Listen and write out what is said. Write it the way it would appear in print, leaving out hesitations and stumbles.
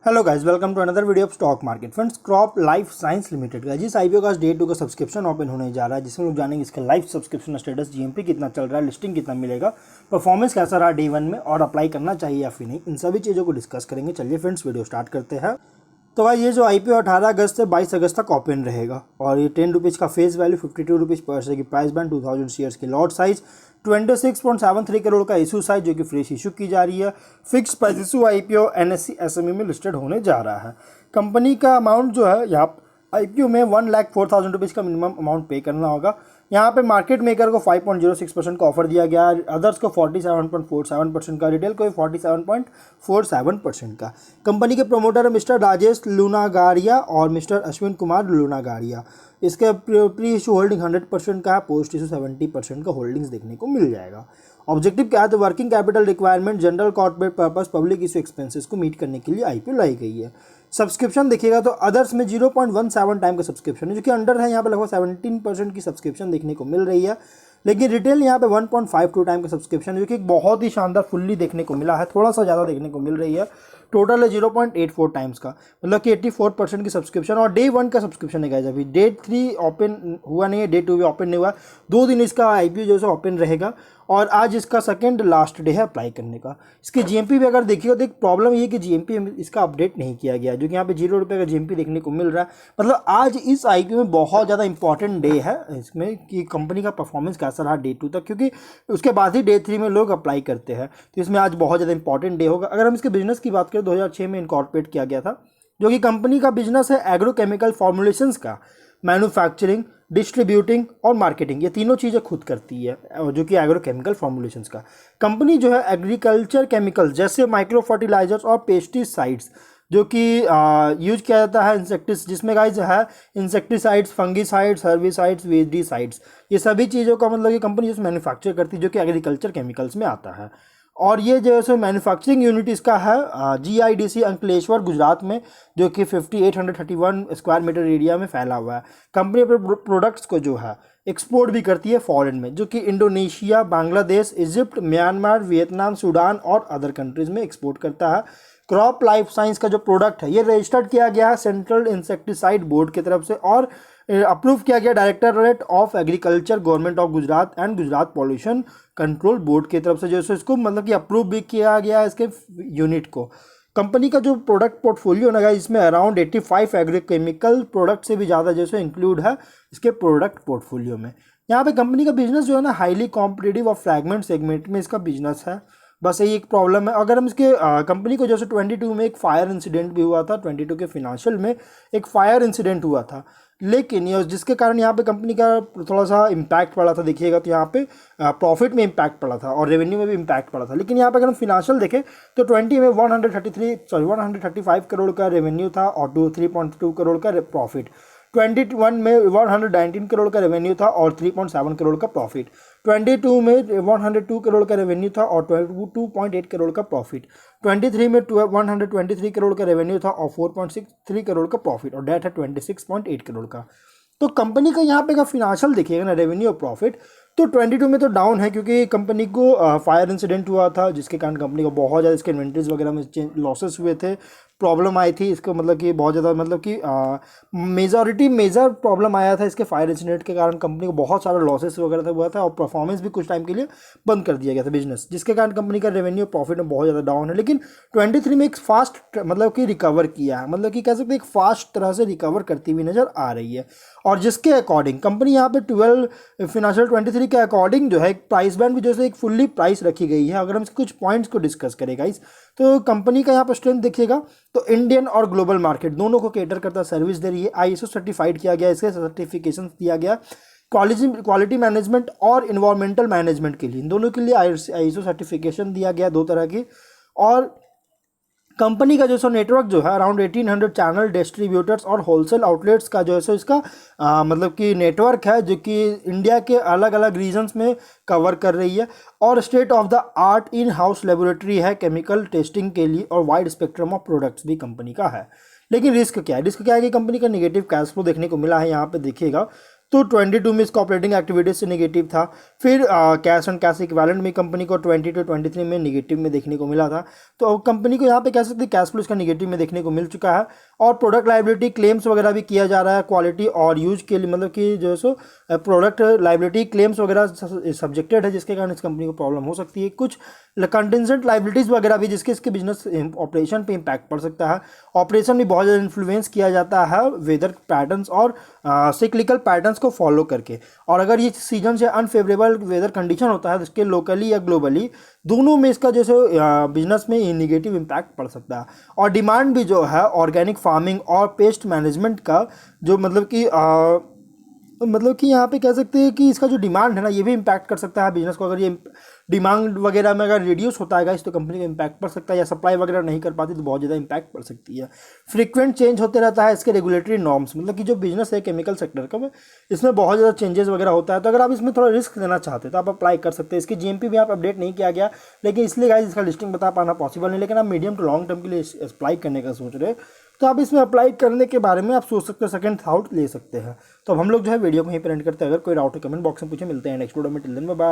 Hello guys, welcome to another video of stock market. Friends, crop life science limited का जिस IPO का day 2 का subscription open होने जा रहा है, जिसमें लोग जानेंगे इसका लाइफ सब्सक्रिप्शन स्टेटस, जीएमपी कितना चल रहा है, लिस्टिंग कितना मिलेगा, परफॉर्मेंस कैसा रहा डे 1 में और अप्लाई करना चाहिए या फिर नहीं, इन सभी चीज़ों को डिस्कस करेंगे। चलिए फ्रेंड्स, वीडियो स्टार्ट करते हैं। तो भाई ये जो आईपीओ 18 अगस्त से 22 अगस्त तक ओपन रहेगा और ये 10 रुपीज़ का फेस वैल्यू, 52 रुपीज़ पर शेयर की प्राइस बैंड, 2000 शेयर्स की लॉट साइज, 26.73 करोड़ का इशू साइज जो कि फ्रेश इशू की जा रही है। Fix price issue IPO NSC SME में लिस्टेड होने जा रहा है। कंपनी का अमाउंट जो है यहाँ आईपीओ में 1,04,000 रुपीज़ का मिनिमम अमाउंट पे करना होगा। यहाँ पे मार्केट मेकर को 5.06% का ऑफर दिया गया है, अदर्स को 47.47% का, रिटेल को 47.47% का। कंपनी के प्रोमोटर मिस्टर राजेश लूनागारिया और मिस्टर अश्विन कुमार लूनागारिया। इसके प्री इशू होल्डिंग 100% का है, पोस्ट इशू 70% का होल्डिंग्स देखने को मिल जाएगा। ऑब्जेक्टिव क्या है? तो working capital requirement, general corporate purpose, public issue expenses को मीट करने के लिए आईपीओ लाई गई है। सब्सक्रिप्शन देखिएगा तो अदर्स में 0.17 टाइम का सब्सक्रिप्शन है, जो कि अंडर है। यहाँ पे लगभग 17% की सब्सक्रिप्शन देखने को मिल रही है। लेकिन रिटेल यहाँ पे 1.52 टाइम का सब्सक्रिप्शन है, जो कि एक बहुत ही शानदार फुल्ली देखने को मिला है, थोड़ा सा ज़्यादा देखने को मिल रही है। टोटल है 0.84 टाइम्स का, मतलब कि 84% की सब्सक्रिप्शन। और डे 1 का सब्सक्रिप्शन है गाइस, अभी डे 3 ओपन हुआ नहीं है, डे 2 भी ओपन नहीं हुआ। 2 दिन इसका आईपीओ जो है ओपन रहेगा और आज इसका सेकंड लास्ट डे है अप्लाई करने का। इसके जीएमपी भी अगर देखिए तो एक प्रॉब्लम ये है कि जीएमपी इसका अपडेट नहीं किया गया, जो कि यहाँ पे 0 रुपये का जीएमपी देखने को मिल रहा है। मतलब आज इस आईपीओ में बहुत ज़्यादा इंपॉर्टेंट डे है इसमें कि कंपनी का परफॉर्मेंस कैसा रहा डे 2 तक, क्योंकि उसके बाद ही डे 3 में लोग अप्लाई करते हैं। तो इसमें आज बहुत ज़्यादा इंपॉर्टेंट डे होगा। अगर हम इसके बिजनेस की बात करें, 2006 में इनकॉर्पोरेट किया गया था, जो कि कंपनी का बिजनेस है एग्रोकेमिकल फॉर्मुलेशंस का, मैन्युफैक्चरिंग, डिस्ट्रीब्यूटिंग और मार्केटिंग, ये तीनों चीज़ें खुद करती है, जो कि एग्रोकेमिकल फॉर्मुलेशंस का। कंपनी जो है एग्रीकल्चर केमिकल्स जैसे माइक्रो फर्टिलाइजर्स और पेस्टिसाइड्स जो कि यूज किया जाता है, इंसेक्टिस जिसमें गाइस है इंसेक्टिसाइड्स, फंगिसाइड्स, हर्बिसाइड्स, वेजिसाइड्स, ये सभी चीज़ों का मतलब ये कंपनी जिसमें मैन्युफैक्चर करती है, जो कि एग्रीकल्चर केमिकल्स में आता है। और ये जो है मैन्युफैक्चरिंग यूनिट इसका है जीआईडीसी अंकलेश्वर गुजरात में, जो कि 5831 स्क्वायर मीटर एरिया में फैला हुआ है। कंपनी अपने प्रोडक्ट्स को जो है एक्सपोर्ट भी करती है फॉरेन में, जो कि Indonesia, Bangladesh, Egypt, Myanmar, Vietnam, Sudan और अदर कंट्रीज़ में एक्सपोर्ट करता है। क्रॉप लाइफ साइंस का जो प्रोडक्ट है ये रजिस्टर्ड किया गया है सेंट्रल इंसेक्टिसाइड बोर्ड की तरफ से और अप्रूव किया गया directorate of agriculture government of Gujarat and Gujarat pollution control board की तरफ से, जो है इसको मतलब कि अप्रूव भी किया गया है इसके यूनिट को। कंपनी का जो प्रोडक्ट पोर्टफोलियो है इसमें अराउंड 85 एग्रीकेमिकल प्रोडक्ट से भी ज़्यादा जैसे इंक्लूड है इसके प्रोडक्ट पोर्टफोलियो में। यहाँ पे कंपनी का बिजनेस जो है ना हाईली कॉम्पिटिटिव और फ्रैगमेंट सेगमेंट में इसका बिजनेस है, बस यही एक प्रॉब्लम है। अगर हम इसके कंपनी को जैसे 22 में एक फायर इंसिडेंट भी हुआ था, 22 के फिनेंशियल में एक फायर इंसिडेंट हुआ था, लेकिन ये जिसके कारण यहाँ पे कंपनी का थोड़ा सा इम्पैक्ट पड़ा था। देखिएगा तो यहाँ पे प्रॉफिट में इम्पैक्ट पड़ा था और रेवेन्यू में भी इम्पैक्ट पड़ा था। लेकिन यहाँ पे अगर हम फिनेंशियल देखें तो 20 में 135 करोड़ का रेवेन्यू था और 3.2 करोड़ का प्रॉफिट। 21 में 119 करोड़ का रेवेन्यू था और 3.7 करोड़ का प्रॉफिट। 22 में 102 करोड़ का रेवेन्यू था और 2.8 करोड़ का प्रॉफिट। 23 में 123 करोड़ का रेवेन्यू था और 4.63 करोड़ का प्रॉफिट, और डेट है 26.8 करोड़ का। तो कंपनी का यहाँ पे का फिनेंशियल देखिएगा ना, रेवेन्यू और प्रॉफिट, तो 22 में तो डाउन है क्योंकि कंपनी को फायर इंसिडेंट हुआ था, जिसके कारण कंपनी को बहुत ज़्यादा इसके इन्वेंट्रीज वगैरह में लॉसेस हुए थे, प्रॉब्लम आई थी इसको, मतलब कि बहुत ज़्यादा मतलब कि मेजर प्रॉब्लम आया था इसके फायर इंसिडेंट के कारण। कंपनी को बहुत सारा लॉसेस वगैरह हुआ था और परफॉर्मेंस भी कुछ टाइम के लिए बंद कर दिया गया था बिजनेस, जिसके कारण कंपनी का रेवेन्यू प्रॉफिट में बहुत ज़्यादा डाउन है। लेकिन 23 में एक फास्ट मतलब कि रिकवर किया है, मतलब कि कह सकते हैं एक फास्ट तरह से रिकवर करती हुई नज़र आ रही है। और जिसके अकॉर्डिंग कंपनी यहाँ पे 12 फिनेंशियल 23 के अकॉर्डिंग जो है एक प्राइस बैंड भी जैसे एक फुल्ली प्राइस रखी गई है। अगर हम कुछ पॉइंट्स को डिस्कस करें गाइस, तो कंपनी का यहाँ पर स्ट्रेंथ देखिएगा तो इंडियन और ग्लोबल मार्केट दोनों को केटर करता सर्विस दे रही है। आईएसओ सर्टिफाइड किया गया, इसके सर्टिफिकेशन दिया गया क्वालिटी मैनेजमेंट और इन्वायरमेंटल मैनेजमेंट के लिए, इन दोनों के लिए आईएसओ सर्टिफिकेशन दिया गया 2 तरह की। और कंपनी का जो सो नेटवर्क जो है अराउंड 1800 चैनल डिस्ट्रीब्यूटर्स और होलसेल आउटलेट्स का जो है सो इसका मतलब कि नेटवर्क है, जो कि इंडिया के अलग अलग रीजन्स में कवर कर रही है। और state of the art in house laboratory है केमिकल टेस्टिंग के लिए, और वाइड स्पेक्ट्रम ऑफ प्रोडक्ट्स भी कंपनी का है। लेकिन रिस्क क्या है? रिस्क क्या है कि कंपनी का नेगेटिव कैश फ्लो देखने को मिला है। यहाँ पे देखिएगा तो 22 में इसका ऑपरेटिंग एक्टिविटीज से नेगेटिव था। फिर कैश एंड कैश इक्विवेलेंट में कंपनी को 20 to 23 में नेगेटिव में देखने को मिला था। तो कंपनी को यहाँ पे कह सकते हैं कैश फ्लो इसका नेगेटिव में देखने को मिल चुका है। और प्रोडक्ट लाइबिलिटी क्लेम्स वगैरह भी किया जा रहा है क्वालिटी और यूज के लिए, मतलब कि जो है सो प्रोडक्ट लाइबिलिटी क्लेम्स वगैरह सब्जेक्टेड है, जिसके कारण इस कंपनी को प्रॉब्लम हो सकती है। कुछ कंटिजेंट लाइबिलिटीज़ वगैरह भी जिसके इसके बिजनेस ऑपरेशन पे इम्पैक्ट पड़ सकता है। ऑपरेशन भी बहुत ज़्यादा इन्फ्लुएंस किया जाता है वेदर पैटर्न्स और सिक्लिकल पैटर्न्स को फॉलो करके। और अगर ये सीजन से अनफेवरेबल वेदर कंडीशन होता है जिसके लोकली या ग्लोबली दोनों में इसका जैसे बिजनेस में निगेटिव इम्पैक्ट पड़ सकता है। और डिमांड भी जो है ऑर्गेनिक फार्मिंग और पेस्ट मैनेजमेंट का जो मतलब कि यहाँ पे कह सकते हैं कि इसका जो डिमांड है ना ये भी इम्पैक्ट कर सकता है बिजनेस को। अगर ये डिमांड वगैरह में अगर रिड्यूस होता है तो कंपनी को इम्पैक्ट पड़ सकता है, या सप्लाई वगैरह नहीं कर पाती तो बहुत ज़्यादा इम्पैक्ट पड़ सकती है। फ्रीक्वेंट चेंज होते रहता है इसके रेगुलेटरी नॉर्म्स, मतलब कि जो बिजनेस है केमिकल सेक्टर का इसमें बहुत ज़्यादा चेंजेस वगैरह होता है। तो अगर आप इसमें थोड़ा रिस्क लेना चाहते हैं तो आप अप्लाई कर सकते हैं। इसकी जीएमपी भी आप अपडेट नहीं किया गया, लेकिन इसलिए गाइस इसका लिस्टिंग बता पाना पॉसिबल नहीं। लेकिन आप मीडियम टू लॉन्ग टर्म के लिए अप्लाई करने का सोच रहे हैं तो आप इसमें अप्लाई करने के बारे में आप सोच सकते हो, सेकंड थाउट ले सकते हैं। तो अब हम लोग जो है वीडियो को यहीं पर एंड करते हैं। अगर कोई डाउट है कमेंट बॉक्स में पूछे। मिलते हैं नेक्स्ट वीडियो में। Till then bye bye.